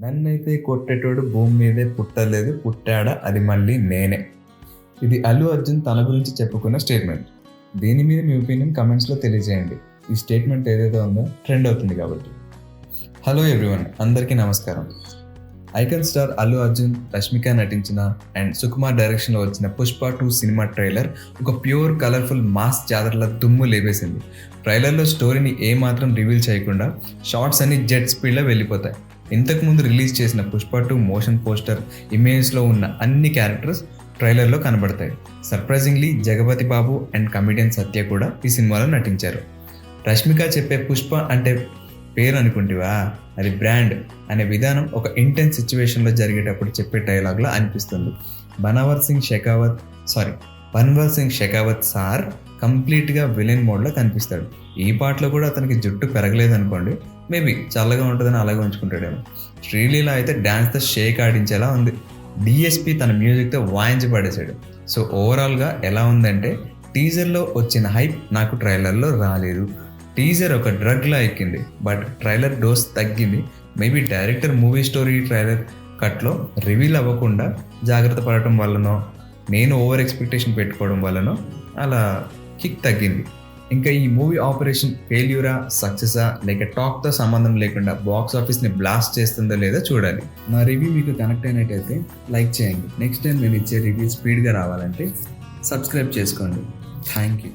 నన్నైతే కొట్టేటోడు భూమి మీదే పుట్టలేదు, పుట్టాడా అది మళ్ళీ నేనే. ఇది అల్లు అర్జున్ తన గురించి చెప్పుకున్న స్టేట్మెంట్. దీని మీద మీ ఒపీనియన్ కమెంట్స్లో తెలియజేయండి. ఈ స్టేట్మెంట్ ఏదైతే ఉందో ట్రెండ్ అవుతుంది కాబట్టి. హలో ఎవ్రీవన్, అందరికీ నమస్కారం. ఐకాన్ స్టార్ అల్లు అర్జున్, రష్మిక నటించిన అండ్ సుకుమార్ డైరెక్షన్లో వచ్చిన పుష్ప 2 సినిమా ట్రైలర్ ఒక ప్యూర్ కలర్ఫుల్ మాస్ జాతరల దుమ్ము లేపేసింది. ట్రైలర్లో స్టోరీని ఏమాత్రం రివీల్ చేయకుండా షార్ట్స్ అన్ని జెట్ స్పీడ్లో వెళ్ళిపోతాయి. ఇంతకుముందు రిలీజ్ చేసిన పుష్ప 2 మోషన్ పోస్టర్ ఇమేజ్లో ఉన్న అన్ని క్యారెక్టర్స్ ట్రైలర్లో కనబడతాయి. Surprisingly Jagapathi Babu and comedian Satya కూడా ఈ సినిమాలో నటించారు. రష్మిక చెప్పే పుష్ప అంటే పేరు అనుకుంటివా, అది బ్రాండ్ అనే విధానం ఒక ఇంటెన్స్ సిచ్యువేషన్లో జరిగేటప్పుడు చెప్పే డైలాగ్లా అనిపిస్తుంది. బన్వర్ సింగ్ షెకావత్ సార్ కంప్లీట్గా విలన్ మోడ్లో కనిపిస్తాడు. ఈ పాటలో కూడా అతనికి జుట్టు పెరగలేదనుకోండి, మేబీ చల్లగా ఉంటుందని అలాగే ఉంచుకుంటాడేమో. శ్రీలీల అయితే డ్యాన్స్తో షేక్ ఆడించేలా ఉంది. డిఎస్పి తన మ్యూజిక్తో వాయించి పడేశాడు. సో ఓవరాల్గా ఎలా ఉందంటే, టీజర్లో వచ్చిన హైప్ నాకు ట్రైలర్లో రాలేదు. టీజర్ ఒక డ్రగ్లా ఎక్కింది, బట్ ట్రైలర్ డోస్ తగ్గింది. Maybe director movie story trailer కట్లో రివీల్ అవ్వకుండా జాగ్రత్త పడటం వల్లనో, నేను ఓవర్ ఎక్స్పెక్టేషన్ పెట్టుకోవడం వల్లనో అలా కిక్ తగ్గింది. ఇంకా ఈ మూవీ ఆపరేషన్ ఫెయిల్యూరా, సక్సెసా లేక టాక్తో సంబంధం లేకుండా బాక్స్ ఆఫీస్ని బ్లాస్ట్ చేస్తుందో లేదో చూడాలి. నా రివ్యూ మీకు కనెక్ట్ అయినట్టయితే లైక్ చేయండి. నెక్స్ట్ టైం నేను ఇచ్చే రివ్యూ స్పీడ్గా రావాలంటే సబ్స్క్రైబ్ చేసుకోండి. Thank you.